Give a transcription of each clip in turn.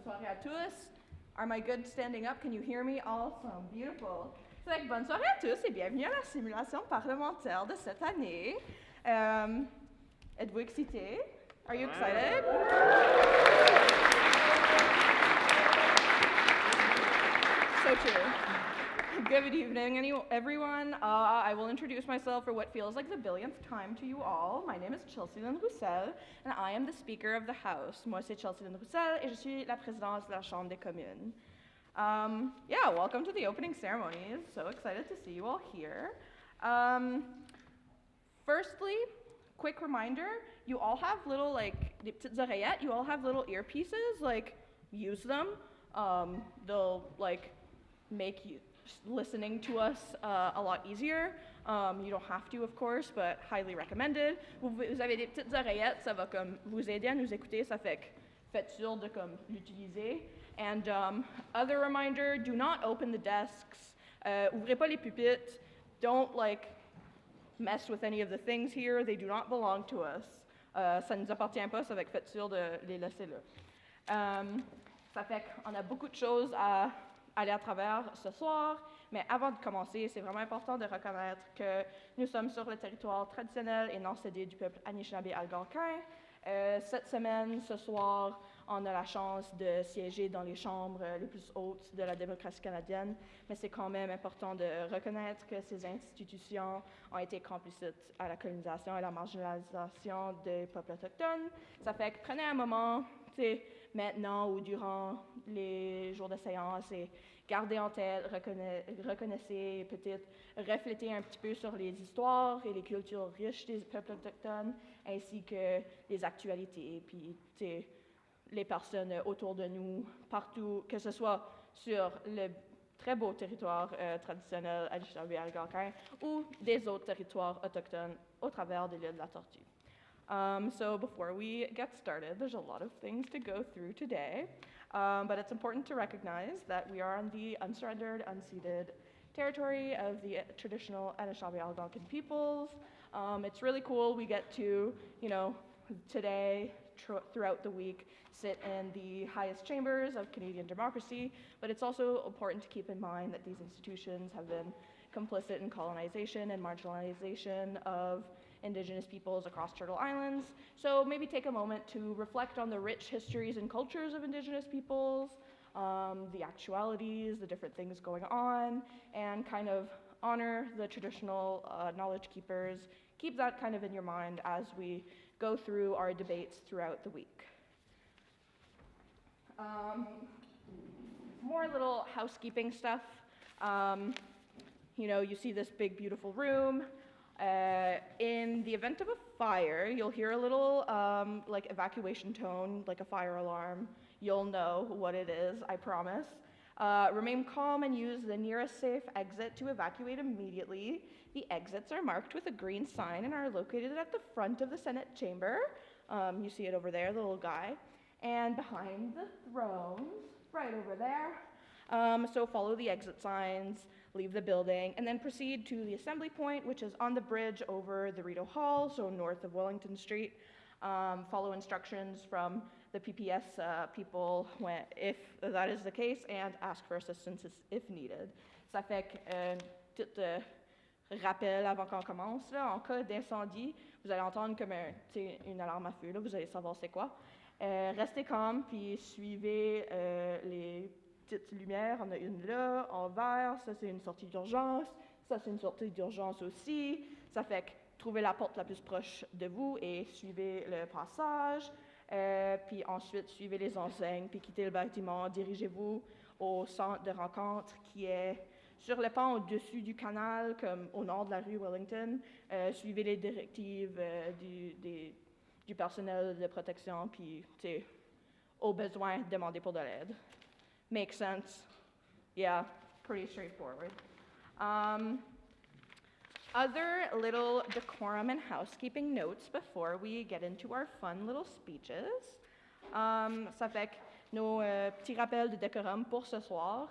soirée à tous. Am I good standing up? Can you hear me? Awesome, beautiful. Bonne soirée à tous et bienvenue à la simulation parlementaire de cette année. Êtes-vous excités? Are you excited? So true. Good evening, everyone. I will introduce myself for what feels like the billionth time to you all. My name is Chelsey-Lynn Rousselle, and I am the Speaker of the House. Moi, c'est Chelsey-Lynn Rousselle, et je suis la présidence de la Chambre des communes. Welcome to the opening ceremony. So excited to see you all here. Firstly, quick reminder, you all have little, des petites oreillettes, you all have little earpieces, use them. They'll, make you listening to us a lot easier. You don't have to, of course, but highly recommended. Vous avez des petites oreillettes, ça va comme vous aider à nous écouter, ça fait que faites sûr de comme l'utiliser. And other reminder, do not open the desks. Ouvrez pas les pupitres. Don't mess with any of the things here. They do not belong to us. Ça nous appartient pas, ça fait que faites sûr de les laisser là. Ça fait qu'on a beaucoup de choses à aller à travers ce soir, mais avant de commencer, c'est vraiment important de reconnaître que nous sommes sur le territoire traditionnel et non cédé du peuple anishinaabe-algonquin. Cette semaine, ce soir, on a la chance de siéger dans les chambres les plus hautes de la démocratie canadienne, mais c'est quand même important de reconnaître que ces institutions ont été complicites à la colonisation et la marginalisation des peuples autochtones. Ça fait que prenez un moment, maintenant ou durant les jours de séance et gardez en tête, reconnaissez, peut-être reflétez un petit peu sur les histoires et les cultures riches des peuples autochtones, ainsi que les actualités, puis les personnes autour de nous, partout, que ce soit sur le très beau territoire traditionnel anishinaabe-algonquin ou des autres territoires autochtones au travers de l'île de la Tortue. So before we get started, there's a lot of things to go through today, but it's important to recognize that we are on the unsurrendered, unceded territory of the traditional Anishinaabe-Algonquin peoples. It's really cool. We get to, today, throughout the week, sit in the highest chambers of Canadian democracy, but it's also important to keep in mind that these institutions have been complicit in colonization and marginalization of Indigenous peoples across Turtle Islands. So maybe take a moment to reflect on the rich histories and cultures of Indigenous peoples, the actualities, the different things going on, and kind of honor the traditional knowledge keepers. Keep that kind of in your mind as we go through our debates throughout the week. More little housekeeping stuff. You see this big, beautiful room. In the event of a fire, you'll hear a little evacuation tone, like a fire alarm. You'll know what it is, I promise. Remain calm and use the nearest safe exit to evacuate immediately. The exits are marked with a green sign and are located at the front of the Senate chamber. You see it over there, the little guy. And behind the thrones, right over there. So follow the exit signs, leave the building, and then proceed to the assembly point, which is on the bridge over the Rideau Hall, so north of Wellington Street. Follow instructions from the PPS people if that is the case, and ask for assistance if needed. Ça fait que, tout rappel avant qu'on commence, là, en cas d'incendie, vous allez entendre comme une alarme à feu, là, vous allez savoir c'est quoi. Restez calme, puis suivez les petites lumières. On a une là, en vert, ça c'est une sortie d'urgence, ça c'est une sortie d'urgence aussi. Ça fait que trouvez la porte la plus proche de vous et suivez le passage. Puis ensuite, suivez les enseignes, puis quittez le bâtiment. Dirigez-vous au centre de rencontre qui est sur le pont au-dessus du canal, comme au nord de la rue Wellington. Suivez les directives du personnel de protection, puis au besoin, demandez pour de l'aide. Makes sense? Yeah, pretty straightforward. Other little decorum and housekeeping notes before we get into our fun little speeches. Ça fait que nos petits rappels de décorum pour ce soir.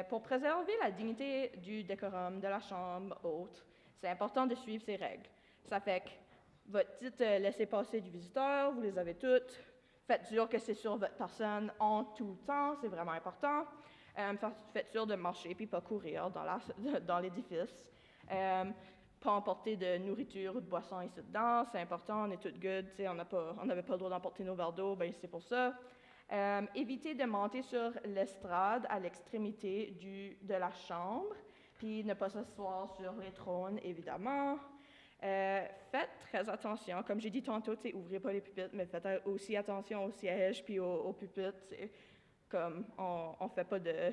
Pour préserver la dignité du décorum de la Chambre haute, c'est important de suivre ces règles. Ça fait que votre petit laissez-passer du visiteur, vous les avez toutes. Faites sûr que c'est sur votre personne en tout temps, c'est vraiment important. Faites sûr de marcher puis pas courir dans l'édifice. Pas emporter de nourriture ou de boisson ici dedans, c'est important, on est toutes good, on n'avait pas le droit d'emporter nos verres d'eau, ben c'est pour ça. Évitez de monter sur l'estrade à l'extrémité de la chambre, puis ne pas s'asseoir sur les trônes, évidemment. Faites très attention, comme j'ai dit tantôt, ouvrez pas les pupitres, mais faites aussi attention aux sièges puis aux pupitres. Comme on fait pas de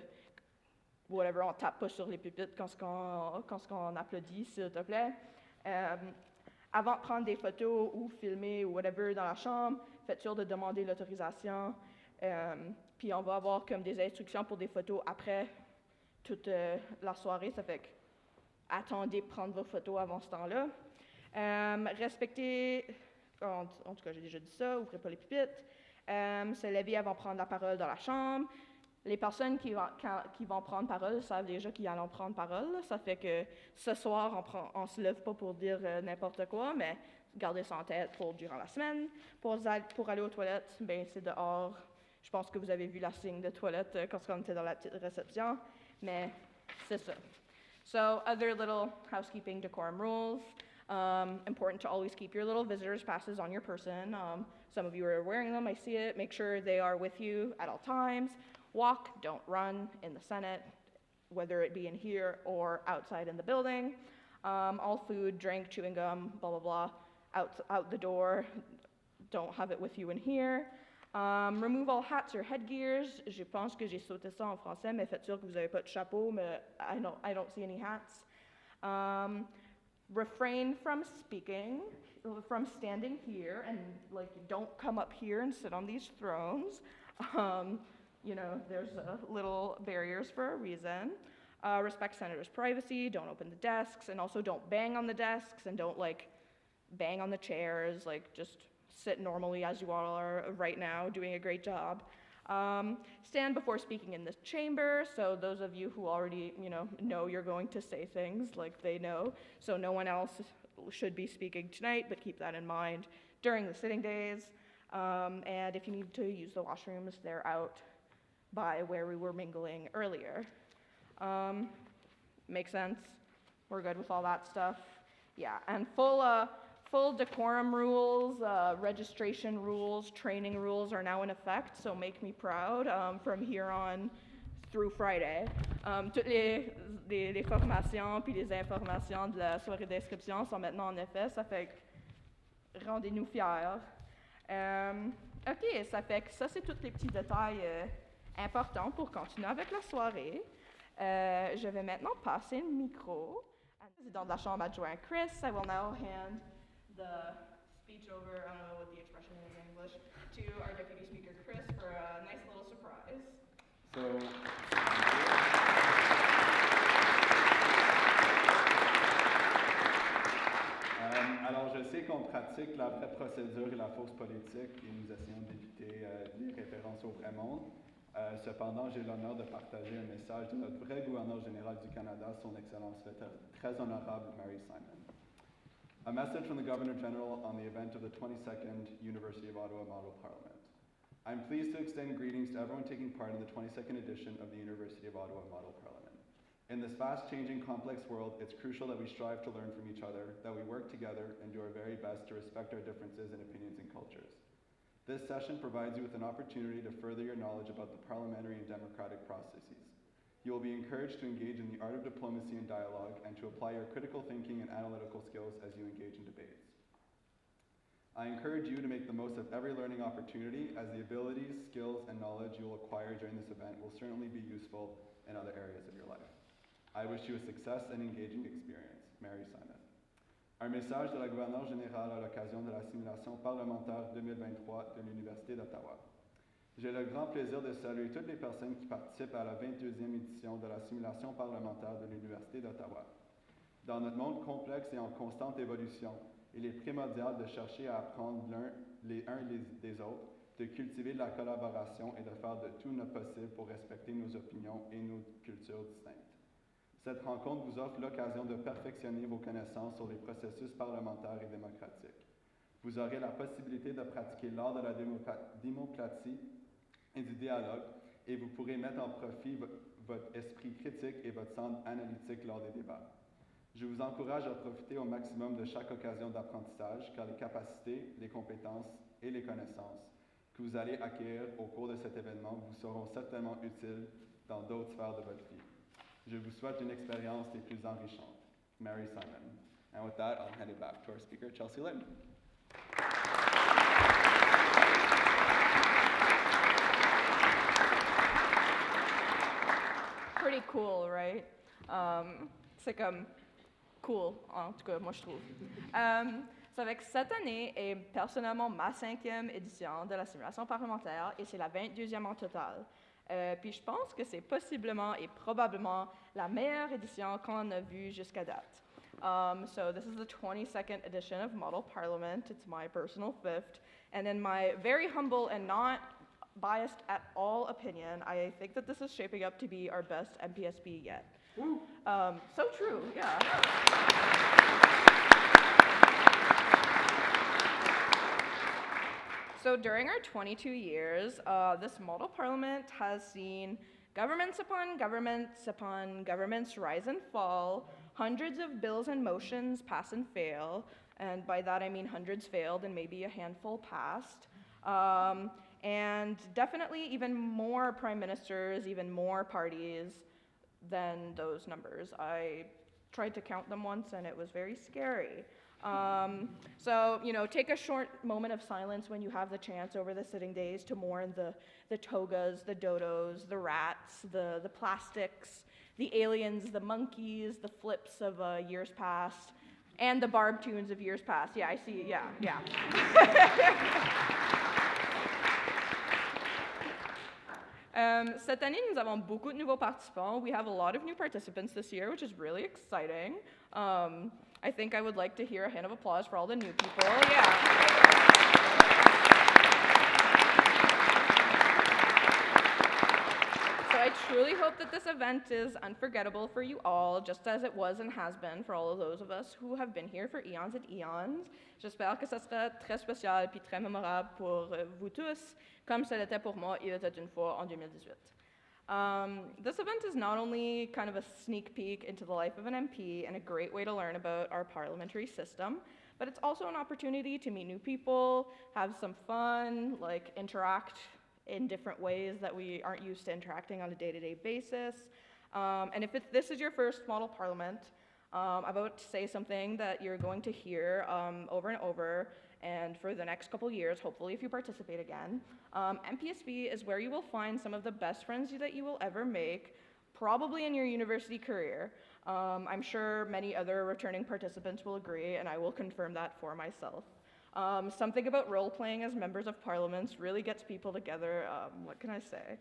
whatever, on tape pas sur les pupitres quand on applaudit, s'il te plaît. Avant de prendre des photos ou filmer ou whatever dans la chambre, faites sûr de demander l'autorisation. Puis on va avoir comme des instructions pour des photos après toute la soirée. Ça fait que attendez de prendre vos photos avant ce temps-là. Respectez, en tout cas j'ai déjà dit ça, ouvrez pas les pupitres. Se lever avant de prendre la parole dans la chambre. Les personnes qui vont prendre parole savent déjà qu'ils allont prendre parole. Ça fait que ce soir, on se lève pas pour dire n'importe quoi, mais gardez ça en tête pour durant la semaine. Pour aller aux toilettes, ben c'est dehors. Je pense que vous avez vu la signe de toilette quand on était dans la petite réception, mais c'est ça. So, other little housekeeping decorum rules. Important to always keep your little visitor's passes on your person. Some of you are wearing them, I see it. Make sure they are with you at all times. Walk, don't run in the Senate, whether it be in here or outside in the building. All food, drink, chewing gum, blah, blah, blah, out the door. Don't have it with you in here. Remove all hats or headgears. Je pense que j'ai sauté ça en français, mais faites sûr que vous n'avez pas de chapeau, mais I don't see any hats. Refrain from speaking, from standing here, and don't come up here and sit on these thrones. There's little barriers for a reason. Respect senators' privacy, don't open the desks, and also don't bang on the desks, and don't bang on the chairs, just sit normally as you all are right now, doing a great job. Stand before speaking in this chamber, so those of you who already, know you're going to say things, they know, so no one else should be speaking tonight, but keep that in mind during the sitting days. And if you need to use the washrooms, they're out by where we were mingling earlier. Makes sense? We're good with all that stuff? Yeah, and full decorum rules, registration rules, training rules are now in effect, so make me proud from here on through Friday. Toutes les formations puis les informations de la soirée d'inscription sont maintenant en effet, ça fait que rendez-nous fiers. OK, ça fait que ça, c'est tous les petits détails importants pour continuer avec la soirée. Je vais maintenant passer le micro à la présidente de la Chambre adjointe, Chris. I will now hand the speech over, I don't know what the expression is in English, to our Deputy Speaker, Chris, for a nice little surprise. Alors, je sais qu'on pratique la vraie procédure et la fausse politique et nous essayons d'éviter les références au vrai monde. Cependant, j'ai l'honneur de partager un message de notre vrai gouverneur général du Canada, son Excellence très honorable Mary Simon. A message from the Governor General on the event of the 22nd University of Ottawa Model Parliament. I'm pleased to extend greetings to everyone taking part in the 22nd edition of the University of Ottawa Model Parliament. In this fast-changing, complex world, it's crucial that we strive to learn from each other, that we work together and do our very best to respect our differences in opinions and cultures. This session provides you with an opportunity to further your knowledge about the parliamentary and democratic processes. You will be encouraged to engage in the art of diplomacy and dialogue and to apply your critical thinking and analytical skills as you engage in debates. I encourage you to make the most of every learning opportunity, as the abilities, skills, and knowledge you will acquire during this event will certainly be useful in other areas of your life. I wish you a success and engaging experience. Mary Simon. Un message de la Gouverneure générale à l'occasion de la simulation parlementaire 2023 de l'Université d'Ottawa. J'ai le grand plaisir de saluer toutes les personnes qui participent à la 22e édition de la simulation parlementaire de l'Université d'Ottawa. Dans notre monde complexe et en constante évolution, il est primordial de chercher à apprendre les uns des autres, de cultiver de la collaboration et de faire de tout notre possible pour respecter nos opinions et nos cultures distinctes. Cette rencontre vous offre l'occasion de perfectionner vos connaissances sur les processus parlementaires et démocratiques. Vous aurez la possibilité de pratiquer l'art de la démocratie et du dialogue, et vous pourrez mettre en profit votre esprit critique et votre sens analytique lors des débats. Je vous encourage à profiter au maximum de chaque occasion d'apprentissage, car les capacités, les compétences et les connaissances que vous allez acquérir au cours de cet événement vous seront certainement utiles dans d'autres sphères de votre vie. Je vous souhaite une expérience des plus enrichantes. Mary Simon. And with that, I'll hand it back to our speaker, Chelsey-Lynn. Pretty cool, right? C'est comme cool, en tout cas, moi je trouve. Ça fait que cette année est personnellement ma 5e édition de la simulation parlementaire et c'est la 22e en total. Puis je pense que c'est possiblement et probablement la meilleure édition qu'on a vue jusqu'à date. So this is the 22nd edition of Model Parliament. It's my personal 5th. And in my very humble and not biased at all opinion, I think that this is shaping up to be our best MPSP yet. So true, yeah. So during our 22 years, this model parliament has seen governments upon governments upon governments rise and fall, hundreds of bills and motions pass and fail, and by that I mean hundreds failed and maybe a handful passed. And definitely even more prime ministers, even more parties than those numbers. I tried to count them once and it was very scary. So, take a short moment of silence when you have the chance over the sitting days to mourn the togas, the dodos, the rats, the plastics, the aliens, the monkeys, the flips of years past, and the barb tunes of years past. Yeah, I see, yeah. Cette année, nous avons beaucoup de nouveaux participants. We have a lot of new participants this year, which is really exciting. I think I would like to hear a hand of applause for all the new people. Yeah. So I truly hope that this event is unforgettable for you all, just as it was and has been for all of those of us who have been here for eons and eons. J'espère que ça sera très spécial puis très mémorable pour vous tous, comme ça l'était pour moi il était une fois en 2018. This event is not only kind of a sneak peek into the life of an MP and a great way to learn about our parliamentary system, but it's also an opportunity to meet new people, have some fun, interact in different ways that we aren't used to interacting on a day-to-day basis. And if this is your first model parliament, I'm about to say something that you're going to hear over and over, and for the next couple years, hopefully if you participate again. MPSP is where you will find some of the best friends that you will ever make, probably in your university career. I'm sure many other returning participants will agree, and I will confirm that for myself. Something about role-playing as members of parliaments really gets people together. What can I say?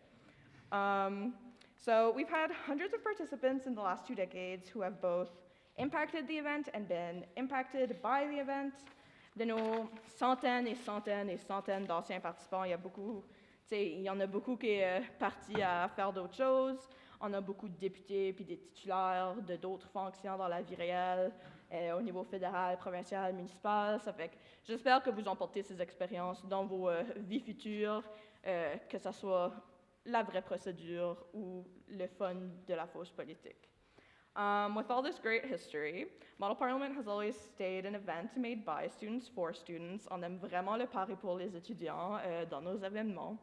So we've had hundreds of participants in the last 2 decades who have both impacted the event and been impacted by the event. De nos centaines et centaines et centaines d'anciens participants, il y en a beaucoup qui est parti à faire d'autres choses. On a beaucoup de députés puis des titulaires de d'autres fonctions dans la vie réelle, au niveau fédéral, provincial, municipal. Ça fait que j'espère que vous emportez ces expériences dans vos vies futures, que ce soit la vraie procédure ou le fun de la fausse politique. With all this great history, Model Parliament has always stayed an event made by students for students. On aime vraiment le pari pour les étudiants dans nos événements.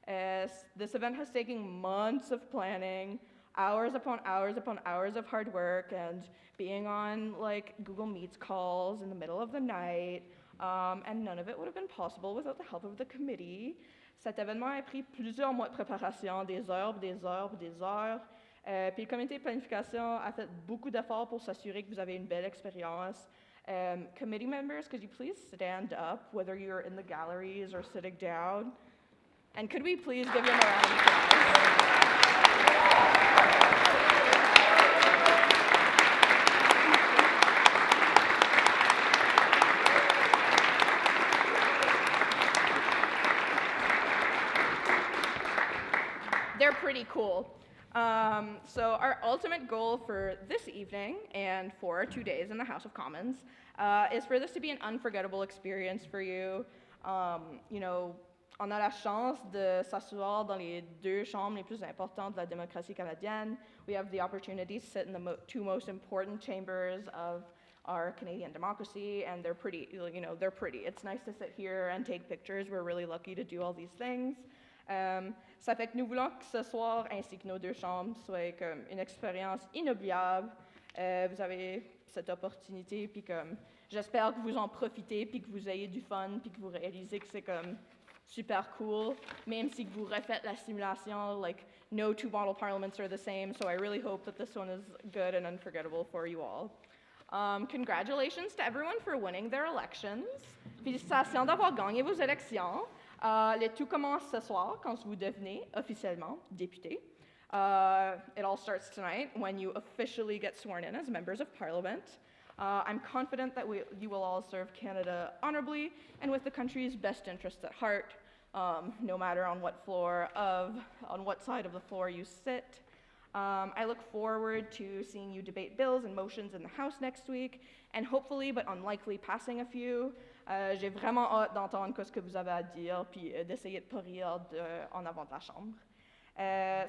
This event has taken months of planning, hours upon hours upon hours of hard work, and being on Google Meets calls in the middle of the night, and none of it would have been possible without the help of the committee. Cet événement a pris plusieurs mois de préparation, des heures, des heures, des heures. Puis le comité de planification a fait beaucoup d'efforts pour s'assurer que vous avez une belle expérience. Committee members, could you please stand up, whether you're in the galleries or sitting down? And could we please give them a round of applause? They're pretty cool. So our ultimate goal for this evening and for 2 days in the House of Commons is for this to be an unforgettable experience for you. You know, on a la chance de s'asseoir dans les deux chambres les plus importantes de la démocratie canadienne. We have the opportunity to sit in the two most important chambers of our Canadian democracy, and they're pretty, you know, they're pretty. It's nice to sit here and take pictures. We're really lucky to do all these things. Ça fait que nous voulons que ce soir, ainsi que nos deux chambres, soit comme une expérience inoubliable. Vous avez cette opportunité, puis comme j'espère que vous en profitez, puis que vous ayez du fun, puis que vous réalisez que c'est comme super cool, même si vous refaites la simulation. Like, no two model parliaments are the same, so I really hope that this one is good and unforgettable for you all. Congratulations to everyone for winning their elections. Félicitations d'avoir gagné vos élections. Le tout commence ce soir quand vous devenez officiellement député. It all starts tonight when you officially get sworn in as members of parliament. I'm confident that you will all serve Canada honorably and with the country's best interests at heart, no matter on what side of the floor you sit. I look forward to seeing you debate bills and motions in the House next week, and hopefully, but unlikely, passing a few. J'ai vraiment hâte d'entendre ce que vous avez à dire, puis d'essayer de pas rire en avant de la Chambre.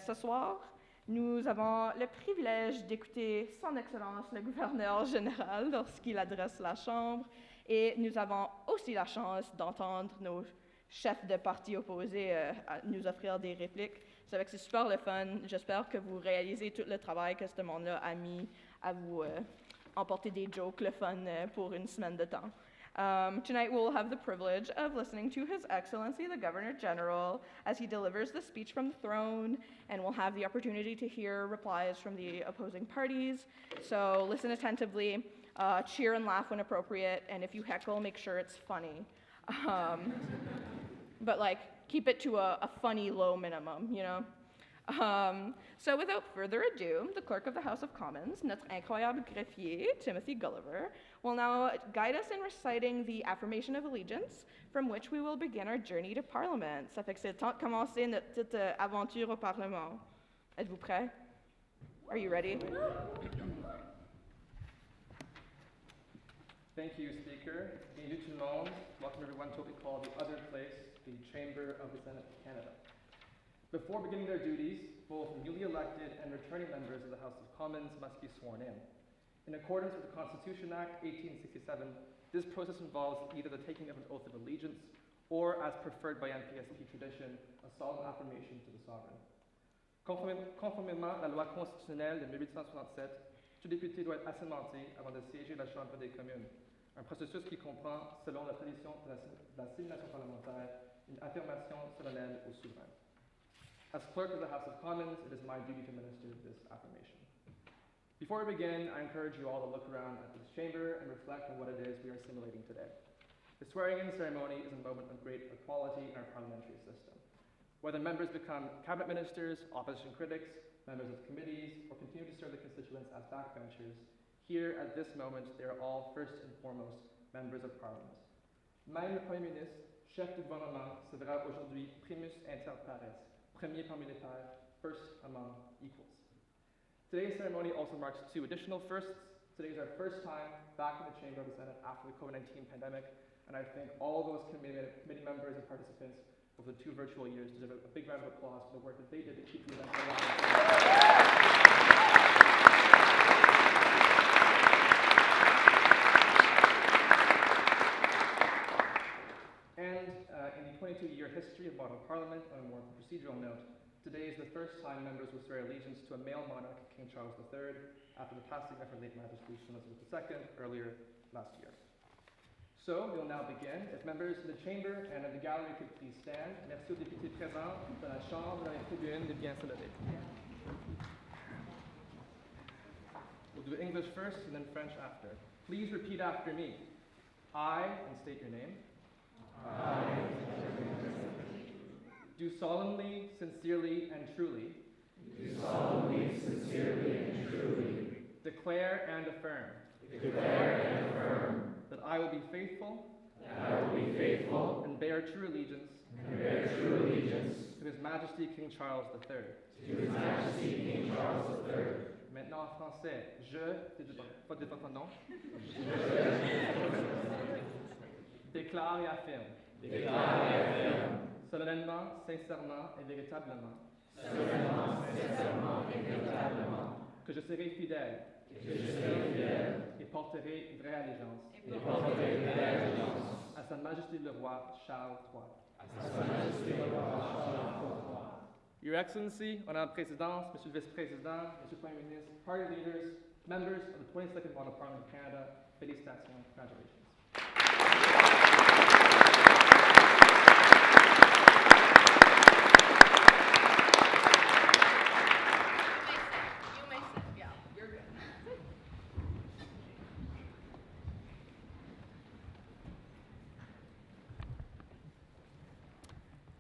Ce soir, nous avons le privilège d'écouter son Excellence le Gouverneur général lorsqu'il adresse la Chambre, et nous avons aussi la chance d'entendre nos chefs de partis opposés nous offrir des répliques. C'est vrai que c'est super le fun. J'espère que vous réalisez tout le travail que ce monde-là a mis à vous emporter des jokes le fun pour une semaine de temps. Tonight we'll have the privilege of listening to His Excellency the Governor General as he delivers the speech from the throne, and we'll have the opportunity to hear replies from the opposing parties. So listen attentively, cheer and laugh when appropriate, and if you heckle, make sure it's funny. But like, keep it to a funny low minimum, you know? So without further ado, the Clerk of the House of Commons, notre incroyable Greffier, Timothy Gulliver, will now guide us in reciting the Affirmation of Allegiance, from which we will begin our journey to Parliament. Ça fait que c'est le temps de commencer notre petite aventure au Parlement. Êtes-vous prêts? Are you ready? Thank you, Speaker. Bienvenue tout le monde. Welcome everyone to what we call the other place, the Chamber of the Senate of Canada. Before beginning their duties, both newly elected and returning members of the House of Commons must be sworn in. In accordance with the Constitution Act 1867, this process involves either the taking of an oath of allegiance or, as preferred by MPSP tradition, a solemn affirmation to the sovereign. Conformément à la loi constitutionnelle de 1867, tout député doit être assermenté avant de siéger à la Chambre des communes, un processus qui comprend, selon la tradition de la simulation parlementaire, une affirmation solennelle au souverain. As Clerk of the House of Commons, it is my duty to minister this affirmation. Before we begin, I encourage you all to look around at this chamber and reflect on what it is we are simulating today. The swearing-in ceremony is a moment of great equality in our parliamentary system. Whether members become cabinet ministers, opposition critics, members of committees, or continue to serve the constituents as backbenchers, here at this moment, they are all first and foremost members of parliament. Même le Premier ministre, chef du gouvernement, se verra aujourd'hui primus inter pares, premier parmi les pairs, first among equals. Today's ceremony also marks two additional firsts. Today is our first time back in the Chamber of the Senate after the COVID-19 pandemic, and I thank all those committee members and participants over the 2 virtual years. Deserve a big round of applause for the work that they did to keep the event alive. And in the 22-year history of model parliament, on a more procedural note, today is the first time members will swear allegiance to a male monarch, King Charles III, after the passing of her late Majesty, Queen Elizabeth II, earlier last year. So, we'll now begin. If members in the chamber and in the gallery could please stand. Merci aux députés présents dans la Chambre, dans les tribunes, de bien se lever. We'll do English first and then French after. Please repeat after me. I, and state your name. Do solemnly, sincerely, and truly. Do solemnly, sincerely, and truly. Declare and affirm. Declare and affirm. That I will be faithful. That I will be faithful. And bear true allegiance. and bear true allegiance to His Majesty King Charles III. to His Majesty King Charles III. Maintenant en français, pas de votre nom, déclare et affirme Déclare et affirme solennellement, sincèrement et véritablement solennellement, sincèrement et véritablement que je serai fidèle que je serai fidèle et porterai vraie allégeance et porterai vraie allégeance à Sa Majesté le Roi Charles III. à Sa Majesté le roi Charles III. Your Excellency, Honorable Présidence, Monsieur le Vice-Président, Monsieur le Premier ministre, party leaders, members of the 22nd Model Parliament of Canada, félicitations, congratulations. You may sit. Yeah, you're good.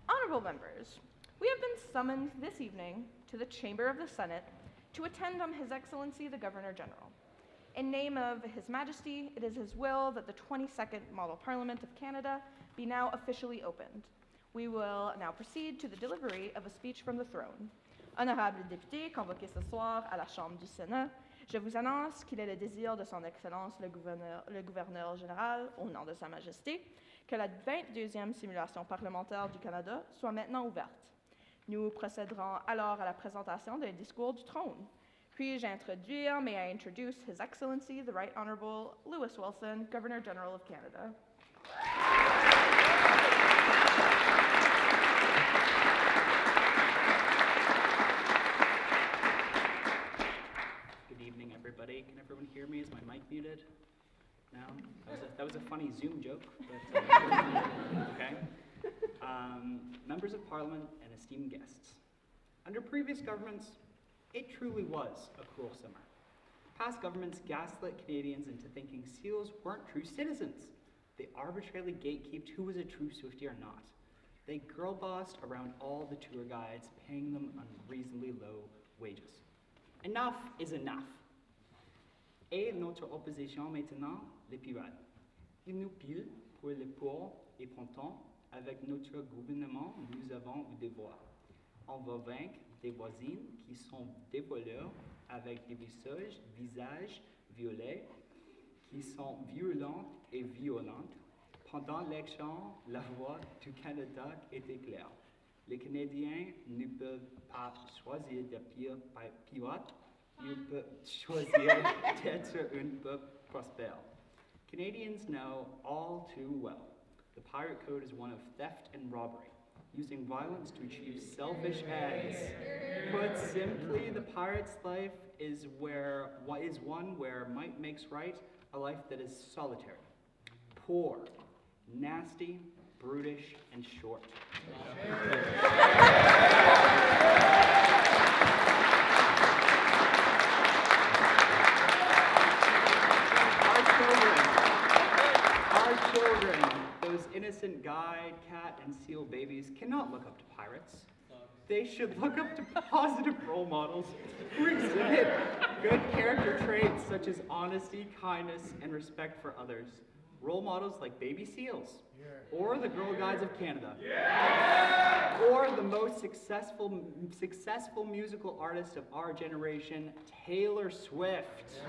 Honorable members, we have been summoned this evening to the Chamber of the Senate to attend on His Excellency the Governor General. In name of His Majesty, it is his will that the 22nd Model Parliament of Canada be now officially opened. We will now proceed to the delivery of a speech from the throne. Honorables députés convoqués ce soir à la Chambre du Sénat, je vous annonce qu'il est le désir de Son Excellence le Gouverneur général, au nom de Sa Majesté, que la 22e simulation parlementaire du Canada soit maintenant ouverte. Nous procéderons alors à la présentation d'un discours du trône. Puis-je introduire, may I introduce His Excellency, the Right Honorable Lewis Wilson, Governor General of Canada. Good evening, everybody. Can everyone hear me? Is my mic muted? No? That was a funny Zoom joke, but okay. Members of Parliament and esteemed guests. Under previous governments, it truly was a cruel summer. Past governments gaslit Canadians into thinking SEALs weren't true citizens. They arbitrarily gatekeeped who was a true Swiftie or not. They girl-bossed around all the tour guides, paying them unreasonably low wages. Enough is enough. Et notre opposition maintenant, les pirates. Ils nous pillent pour le pour et pourtant, avec notre gouvernement, nous avons un devoir. On va vaincre des voisines qui sont des voleurs avec des visages violets, qui sont violentes et violentes. Pendant l'élection, la voix du Canada était claire. Les Canadiens ne peuvent pas choisir de pire pirate, ils peuvent choisir d'être un peuple prospère. Canadians know all too well the pirate code is one of theft and robbery, using violence to achieve selfish ends. Put simply, the pirate's life is one where might makes right, a life that is solitary, poor, nasty, brutish, and short. Our children, those innocent guide, cat, and seal babies, cannot look up to pirates. They should look up to positive role models who exhibit good character traits such as honesty, kindness, and respect for others. Role models like baby seals, or the Girl Guides of Canada, or the most successful musical artist of our generation, Taylor Swift.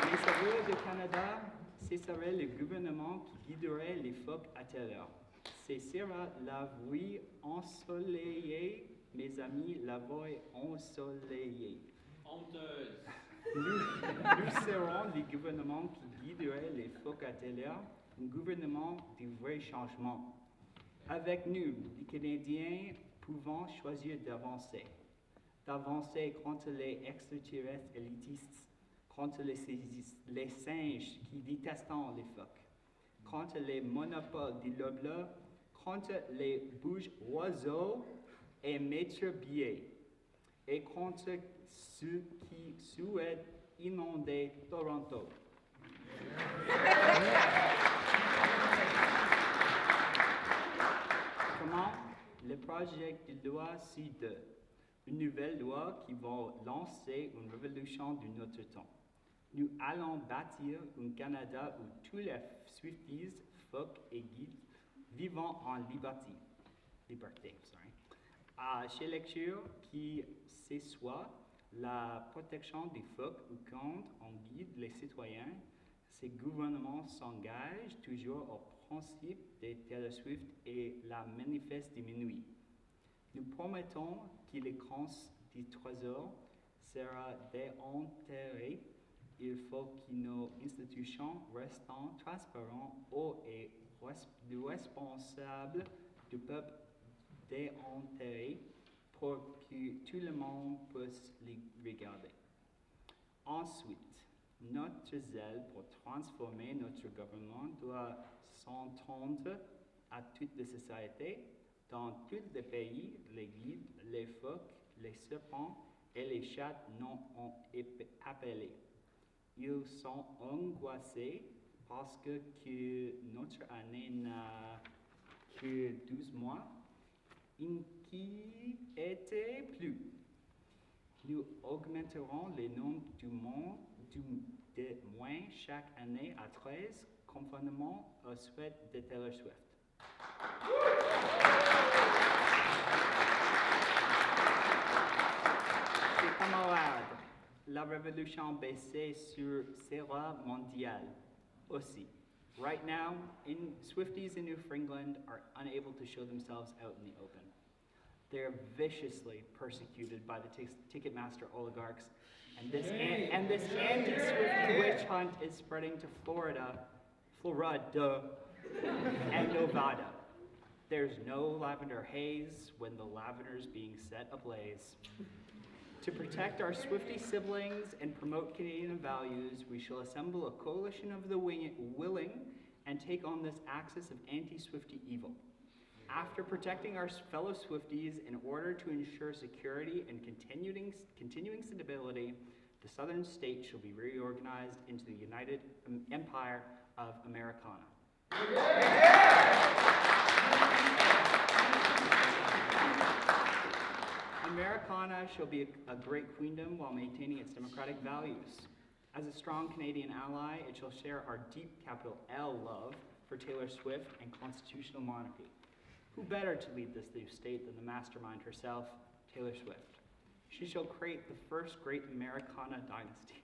Les sauveurs du Canada, ce serait le gouvernement qui guiderait les phoques à telle heure. Ce sera la vie ensoleillée, mes amis, la vie ensoleillée. Honteuse. Nous serons le gouvernement qui guiderait les phoques à telle heure, un gouvernement du vrai changement. Avec nous, les Canadiens, pouvons choisir d'avancer contre les extraterrestres élitistes, contre les singes qui détestent les phoques, contre les monopoles des lobes, contre les bouges-oiseaux et maîtres billets, et contre ceux qui souhaitent inonder Toronto. Comment le projet de loi C2, une nouvelle loi qui va lancer une révolution de notre temps. Nous allons bâtir un Canada où tous les Swifties, phoques et guides vivant en liberté. Chez lecture qui s'assoit la protection des phoques ou quand on guide les citoyens, ces gouvernements s'engagent toujours au principe des Taylor Swift et la manifeste diminue. Nous promettons que l'écran du trésor sera déenterré. Il faut que nos institutions restent transparentes et responsables du peuple déenterré pour que tout le monde puisse les regarder. Ensuite, notre zèle pour transformer notre gouvernement doit s'entendre à toute la société. Dans tous les pays, les guides, les phoques, les serpents et les chats non ont été appelés. Ils sont angoissés parce que notre année n'a que 12 mois. Inquiétez plus. Nous augmenterons le nombre de moins chaque année à 13, conformément au souhait de Taylor Swift. Chers camarades, la révolution baissée sera mondiale aussi. Right now, Swifties in Newfoundland are unable to show themselves out in the open. They're viciously persecuted by the Ticketmaster oligarchs, and this anti-Swiftie witch hunt is spreading to Florida, and Nevada. There's no lavender haze when the lavender's being set ablaze. To protect our Swiftie siblings and promote Canadian values, we shall assemble a coalition of the willing and take on this axis of anti-Swiftie evil. After protecting our fellow Swifties in order to ensure security and continuing stability, the southern state shall be reorganized into the United Empire of Americana. Americana shall be a great queendom while maintaining its democratic values. As a strong Canadian ally, it shall share our deep capital L love for Taylor Swift and constitutional monarchy. Who better to lead this new state than the mastermind herself, Taylor Swift? She shall create the first great Americana dynasty.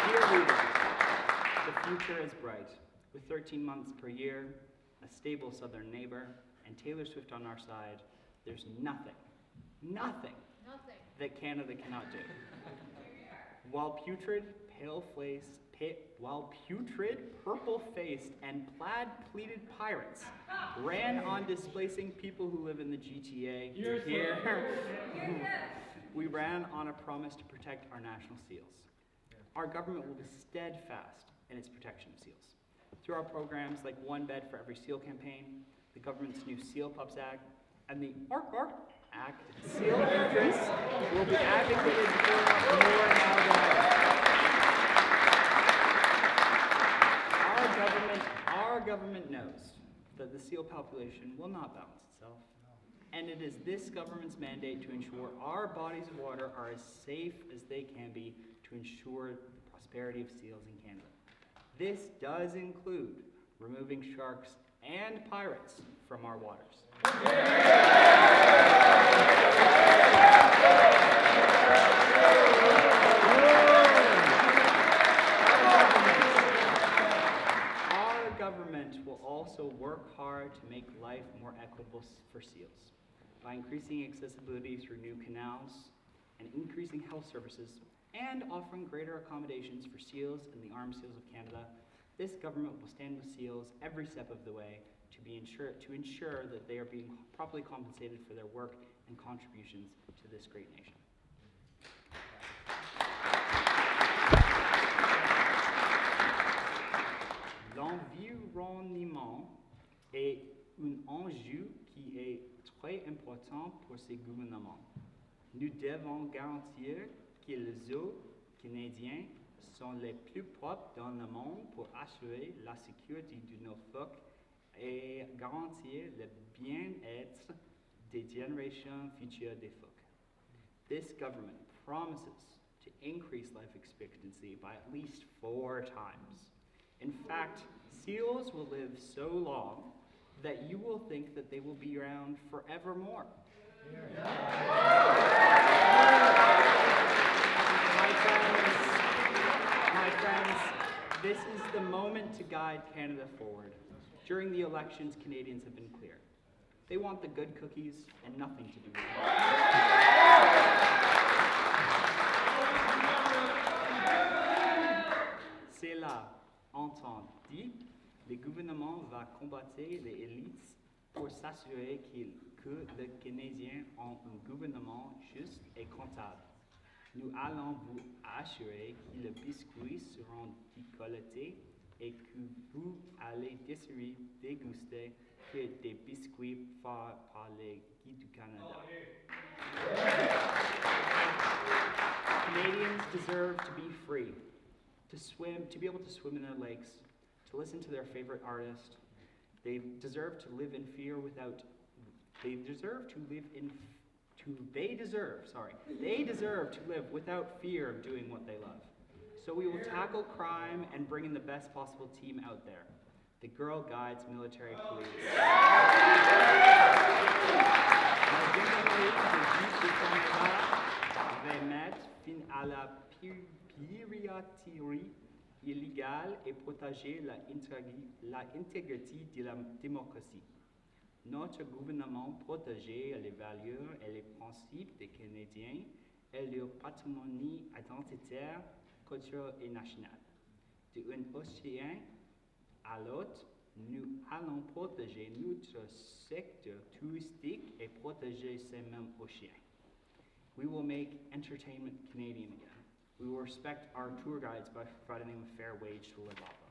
Dear readers, the future is bright. With 13 months per year, a stable southern neighbor, and Taylor Swift on our side, there's nothing that Canada cannot do. While putrid, purple-faced, and plaid-pleated pirates ran on displacing people who live in the GTA, we ran on a promise to protect our national seals. Our government will be steadfast in its protection of seals. Through our programs like One Bed for Every Seal campaign, the government's new Seal Pups Act, and the ARC Act, seal interests will be advocated for more now than ever. Our government knows that the seal population will not balance itself, and it is this government's mandate to ensure our bodies of water are as safe as they can be to ensure the prosperity of seals in Canada. This does include removing sharks and pirates from our waters. Our government will also work hard to make life more equitable for seals by increasing accessibility through new canals and increasing health services and offering greater accommodations for seals and the armed seals of Canada. This government will stand with seals every step of the way to ensure that they are being properly compensated for their work and contributions to this great nation. L'environnement est un enjeu qui est très important pour ces gouvernements. Nous devons garantir que les eaux canadiennes sont les plus propres dans le monde pour assurer la sécurité de nos phoques et garantir le bien-être des générations futures des phoques. This government promises to increase life expectancy by at least 4 times. In fact, seals will live so long that you will think that they will be around forevermore. My friends, this is the moment to guide Canada forward. During the elections, Canadians have been clear. They want the good cookies and nothing to do with it. C'est là, entend dit, le gouvernement va combattre les élites pour s'assurer que les Canadiens ont un gouvernement juste et comptable. Nous allons vous assurer que les biscuits seront décolletés et que vous allez déguster que des biscuits faits par les guides du Canada. Canadians deserve to be free, to swim, to be able to swim in their lakes, to listen to their favorite artist. They deserve to live in fear without. They deserve to live without fear of doing what they love. So we will tackle crime and bring in the best possible team out there. The Girl Guides military police. Va mettre fin à la piraterie illégale et protéger l'intégrité de la démocratie. Notre gouvernement protège les valeurs et les principes des Canadiens et leur patrimoine identitaire, culturel et national. D'un océan à l'autre, nous allons protéger notre secteur touristique et protéger ces mêmes océans. We will make entertainment Canadian again. We will respect our tour guides by providing them a fair wage to live off of.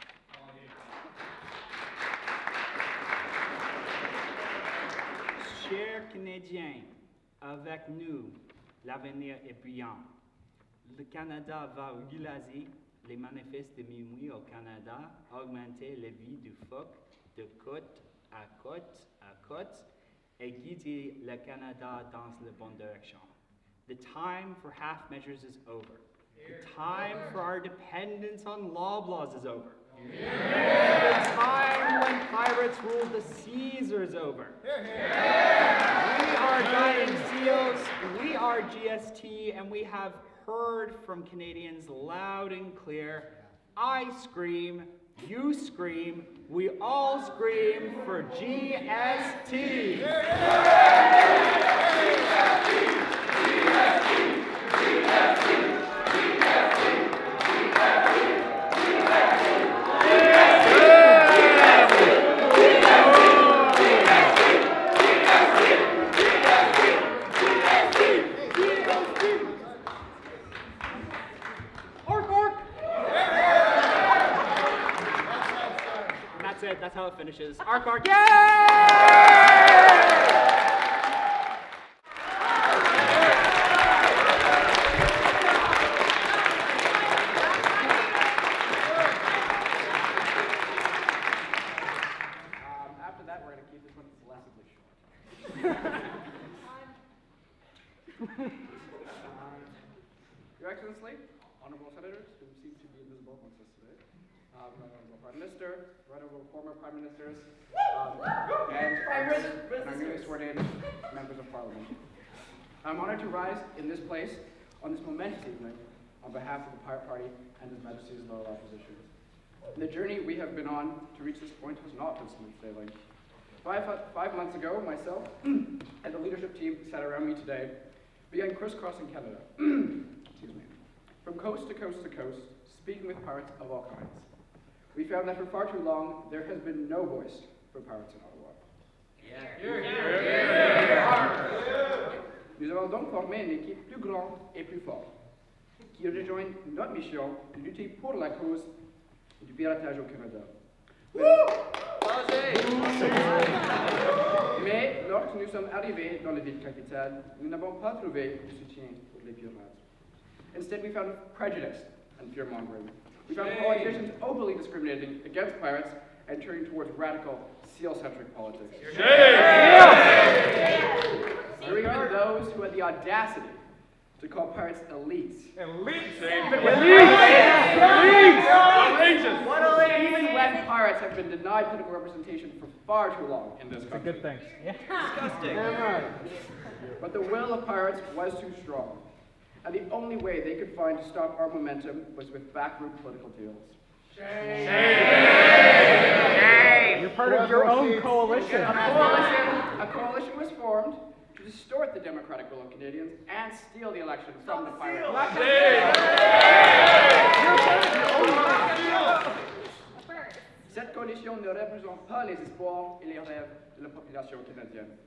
Chers Canadiens, avec nous, l'avenir est brillant. Le Canada va réaliser les manifestes de minuit au Canada, augmenter la vie du phoque de côte à côte à côte et guider le Canada dans la bonne direction. The time for half measures is over. The time for our dependence on Loblaws is over. The time when pirates ruled the seas is over. We are guiding seals, we are GST, and we have heard from Canadians loud and clear. I scream, you scream, we all scream for GST. That's how it finishes. Arc, arc, yay! After that, we're going to keep this one blessedly short. Your Excellency, honorable senators who seem to be invisible amongst us today, honorable Prime Minister, honorable former Prime Ministers, and our newly sworn in members of Parliament. I'm honored to rise in this place on this momentous evening on behalf of the Pirate Party and His Majesty's loyal opposition. The journey we have been on to reach this point has not been smooth sailing. 5 months ago, myself and the leadership team sat around me today began crisscrossing Canada, excuse me, from coast to coast to coast, speaking with pirates of all kinds. We found that for far too long, there has been no voice for pirates in Ottawa. Nous avons donc formé une équipe plus grande et plus forte, qui rejoint notre mission de lutter pour la cause du piratage au Canada. Mais lorsque nous sommes arrivés dans la ville capitale, nous n'avons pas trouvé de soutien pour les pirates. Instead, we found prejudice and fear-mongering. We found politicians openly discriminating against pirates and turning towards radical, seal-centric politics. There were even those who had the audacity to call pirates elites. Elite! Even when pirates have been denied political representation for far too long in this country. Good thing. Disgusting. But the will of pirates was too strong. And the only way they could find to stop our momentum was with backroom political deals. You're part of your own coalition. A coalition was formed to distort the democratic will of Canadians and steal the election from the pirates. Cette coalition ne représente pas les espoirs et les rêves de la population canadienne.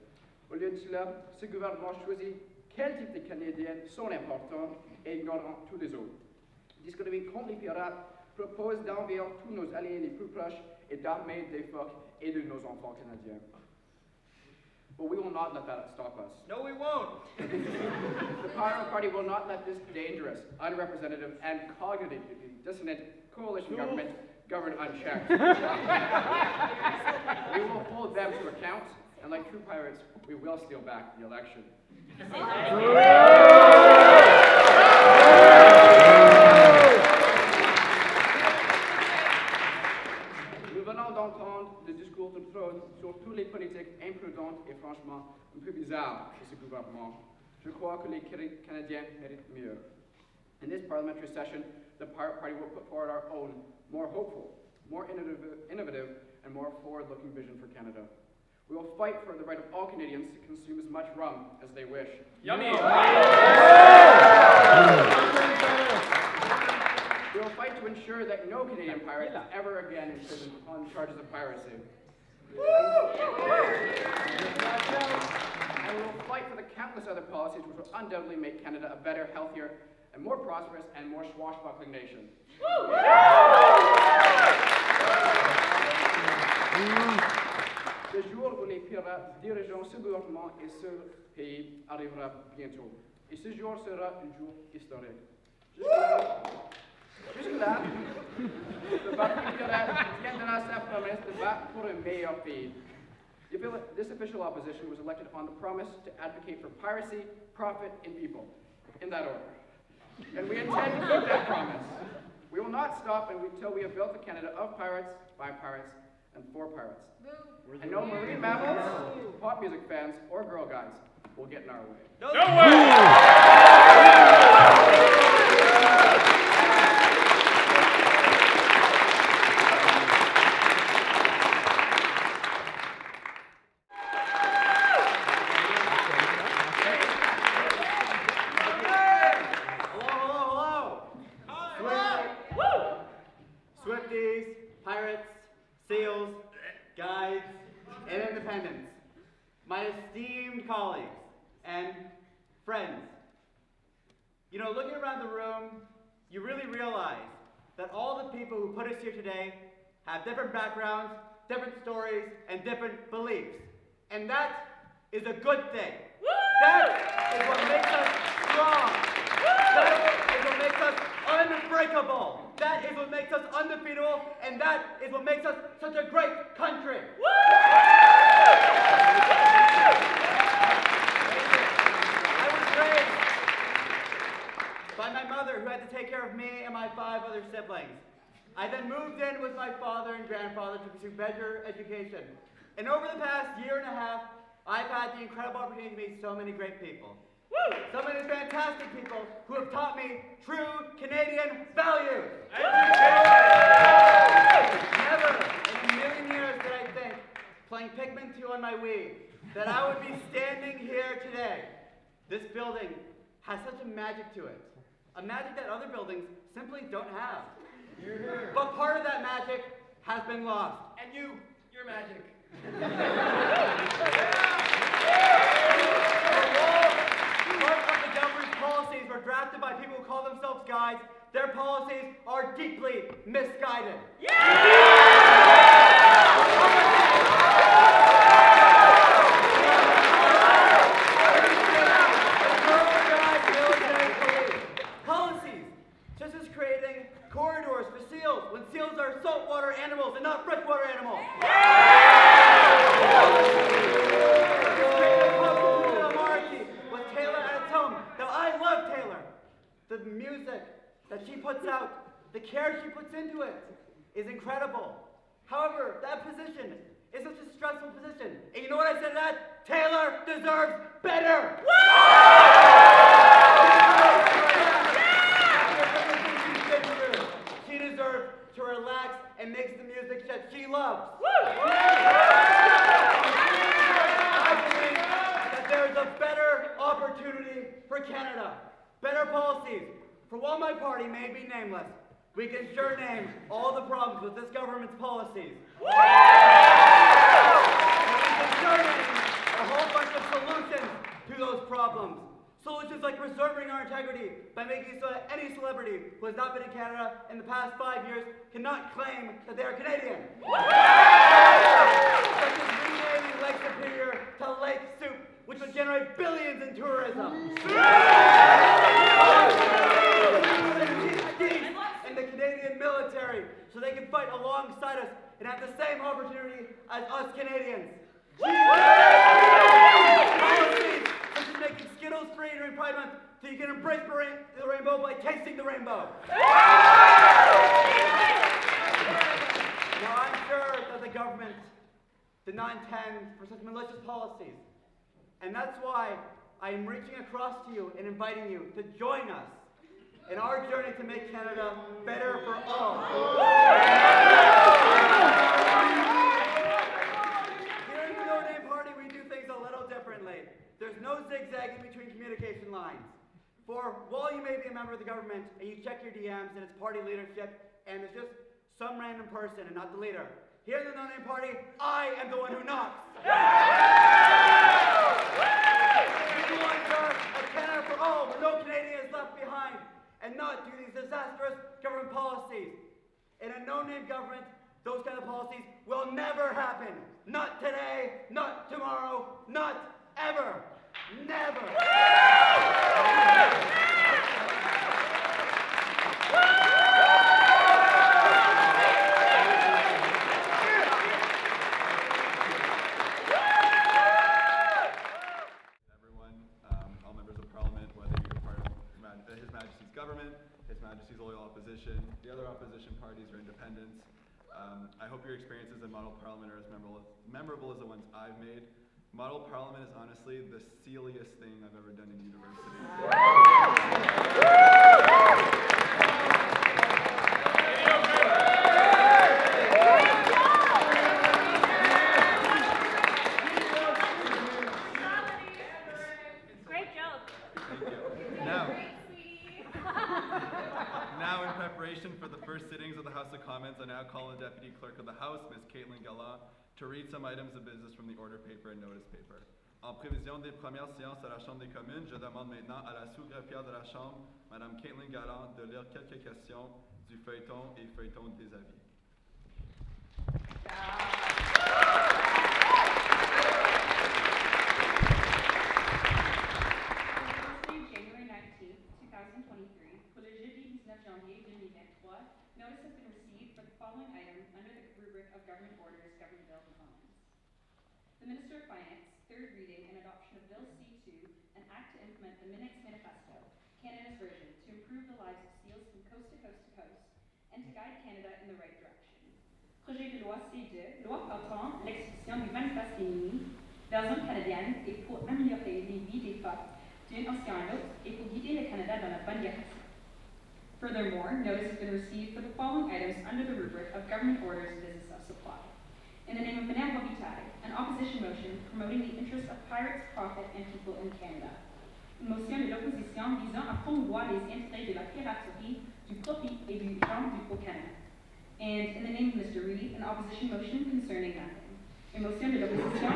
Au lieu de cela, ce gouvernement choisit quel type de Canadiens sont importants et ignorant tous les autres. Discriminant contre les pirates, propose d'envahir tous nos alliés les plus proches et d'armer des phoques et de nos enfants canadiens. But we will not let that stop us. No, we won't. The Party will not let this dangerous, unrepresentative, and cognitively dissonant coalition government govern unchecked. We will hold them to account, and like true pirates, we will steal back the election. Nous venons d'entendre le discours de trône sur tous les politiques imprudentes et franchement un peu bizarres de ce gouvernement. Je crois que les Canadiens méritent mieux. In this parliamentary session, the Party will put forward our own, more hopeful, more innovative, and more forward-looking vision for Canada. We will fight for the right of all Canadians to consume as much rum as they wish. Yummy! We will fight to ensure that no Canadian pirate is ever again in prison on charges of piracy. And we will fight for the countless other policies which will undoubtedly make Canada a better, healthier, and more prosperous and more swashbuckling nation. Le jour où les pirates dirigeront ce gouvernement et ce pays arrivera bientôt. Et ce jour sera un jour historique. Jusque-là, le Parti pirate tiendra sa promesse de battre pour un meilleur pays. This official opposition was elected on the promise to advocate for piracy, profit, and people, in that order. And we intend to keep that promise. We will not stop until we have built a Canada of pirates, by pirates, and for pirates. And no marine mammals, pop music fans, or girl guides will get in our way. No way! Swifties, pirates, seals, guides, and independents, my esteemed colleagues and friends. You know, looking around the room, you really realize that all the people who put us here today have different backgrounds, different stories, and different beliefs. And that is a good thing. That is what makes us strong. That is what makes us unbreakable. That is what makes us undefeatable, and that is what makes us such a great country. I was raised by my mother, who had to take care of me and my 5 other siblings. I then moved in with my father and grandfather to pursue better education. And over the past year and a half, I've had the incredible opportunity to meet so many great people. So many fantastic people who have taught me true Canadian values. Never in a million years did I think, playing Pikmin 2 on my Wii, that I would be standing here today. This building has such a magic to it. A magic that other buildings simply don't have. But part of that magic has been lost. And you're magic. Part of the governor's policies were drafted by people who call themselves guides. Their policies are deeply misguided. Policies such as creating corridors for seals when seals are saltwater animals and not freshwater animals. With Taylor at its home. Now I love Taylor. the music that she puts out, the care she puts into it is incredible. However, that position is such a stressful position. And you know what I said to that? Taylor deserves better. She deserves to relax and makes the music that she loves. I believe that there's a better opportunity for Canada, better policies. For while my party may be nameless, we can sure name all the problems with this government's policies. And we can sure name a whole bunch of solutions to those problems. Solutions like preserving our integrity by making it so that any celebrity who has not been in Canada in the past 5 years cannot claim that they are Canadian. Such as renaming Lake Superior to Lake Soup, which would generate billions in tourism. In the Canadian military, so they can fight alongside us and have the same opportunity as us Canadians. Policies such as making Skittles free during Pride Month so you can embrace the rainbow by tasting the rainbow. Now I'm sure that the government did not intend for such malicious policies, and that's why I am reaching across to you and inviting you to join us in our journey to make Canada better for all. Here in the No Name Party, we do things a little differently. There's no zigzagging between communication lines. For while you may be a member of the government and you check your DMs and it's party leadership and it's just some random person and not the leader, here in the No Name Party, I am the one who knocks. We want a Canada for all, where no Canadian is left behind, and not do these disastrous government policies. In a no-name government, those kind of policies will never happen. Not today, not tomorrow, not ever. Never. All members of Parliament, whether you're part of His Majesty's government, His Majesty's loyal opposition, the other opposition parties or independents. I hope your experiences in Model Parliament are as memorable as the ones I've made. Model Parliament is honestly the silliest thing I've ever done in university. Great joke. Thank you. Now, in preparation for the first sittings of the House of Commons, I now call on Deputy Clerk of the House, Ms. Caitlin Gallant, to read some items of business from the order paper and notice paper. En prévision des premières séances à la Chambre des communes, je demande maintenant à la sous-greffière de la Chambre, Mme Caitlin Gallant, de lire quelques questions du feuilleton et feuilleton des avis. January 19th, 2023, pour le jeudi 19 janvier 2023, notice has been received for the following item under the rubric of Government Orders, Government Bill Components. The Minister of Finance, third reading and adoption of Bill C2, an act to implement the Minix Manifesto, Canada's version, to improve the lives of seals from coast to coast to coast, and to guide Canada in the right direction. Projet de loi C2, loi portant l'exécution du Manifeste ennemi, version canadienne, et pour améliorer les vies des peuples d'un océan à l'autre, et pour guider le Canada dans la bonne direction. Furthermore, notice has been received for the following items under the rubric of Government Orders, Business of Supply. In the name of Benin Robitaille, an opposition motion promoting the interests of pirates, profit, and people in Canada. Une motion de l'opposition visant à promouvoir les intérêts de la piraterie, du profit et du genre du Canada. And in the name of Mr. Reid, an opposition motion concerning nothing. Une motion de l'opposition.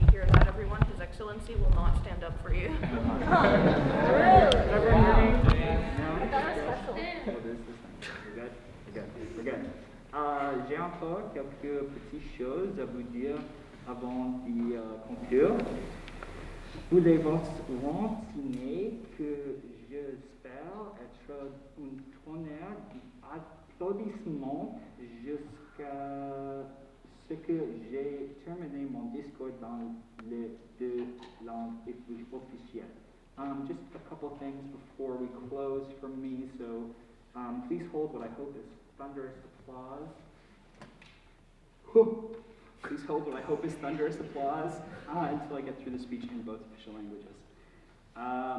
You hear that, everyone? His Excellency will not stand up for you. J'ai encore quelques petites choses à vous dire avant d'y conclure. Vous les vaccinez que j'espère ce que j'ai terminé mon discours dans les deux langues officielles. Just a couple things before we close from me, so please hold what I hope is thunderous applause. Please hold what I hope is thunderous applause until I get through the speech in both official languages.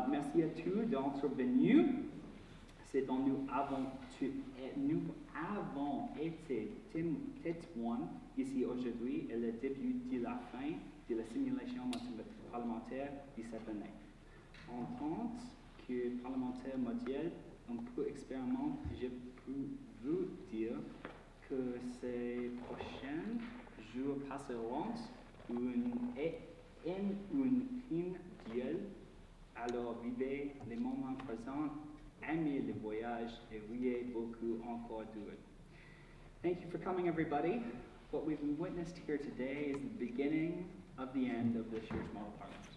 Merci à tous d'être venus. C'est dont nous avons été témoins ici aujourd'hui et le début de la fin de la simulation parlementaire de cette année. En tant que parlementaire modèle, un peu expérimenté, je peux vous dire que ces prochains jours passeront en une fin duel. Alors vivez les moments présents, aimez le voyage et riez beaucoup encore d'eux. Thank you for coming, everybody. What we've witnessed here today is the beginning of the end of this year's Model Parliament.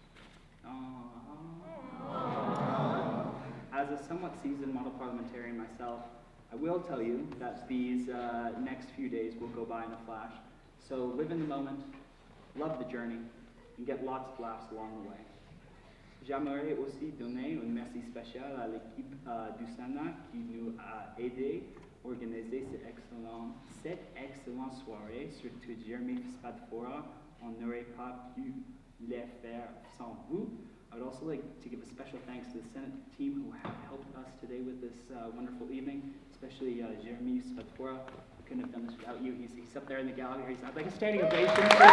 As a somewhat seasoned model parliamentarian myself, I will tell you that these next few days will go by in a flash. So live in the moment, love the journey, and get lots of laughs along the way. J'aimerais aussi donner un merci spécial à l'équipe du Sénat qui nous a aidés à organiser cette excellente soirée, surtout Jeremy Spadfora. On n'aurait pas pu les faire sans vous. I would also like to give a special thanks to the Senate team who have helped us today with this wonderful evening, especially Jeremy Spadfora. We couldn't have done this without you. He's up there in the gallery. I'd like a standing ovation for him.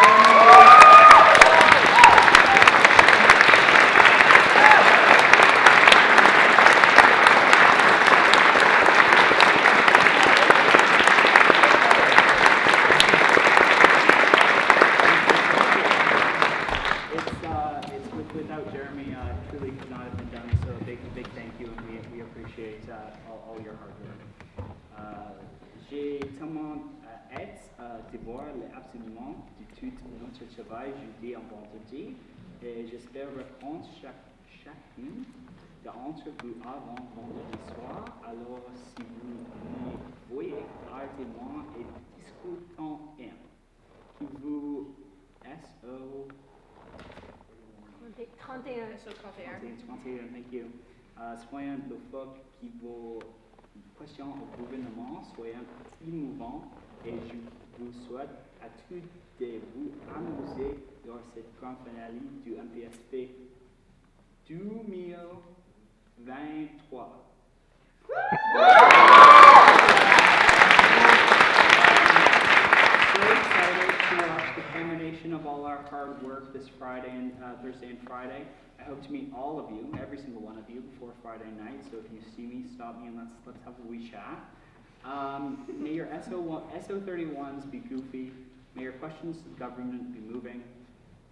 Without Jeremy, truly could not have been done. So a big thank you, and we appreciate all your hard work. J'ai tellement hâte de voir l'absolument de tout notre travail jeudi en vendredi, et j'espère rencontrer chacune d'entre vous avant vendredi soir. Alors, si vous me voyez, arrêtez-moi et discutons un. Qui vous SO 31. SO 31, thank you. Soyez le fois qui vos questions au gouvernement soient émouvants et je vous souhaite à tous de vous amuser dans cette grande finale du MPSP 2023. Very excited to watch the culmination of all our hard work this Friday and Thursday and Friday. I hope to meet all of you, every single one of you, before Friday night. So if you see me, stop me and let's have a wee chat. May your SO31s be goofy. May your questions to the government be moving.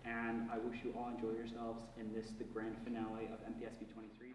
And I wish you all enjoy yourselves in this, the grand finale of MPSP 23.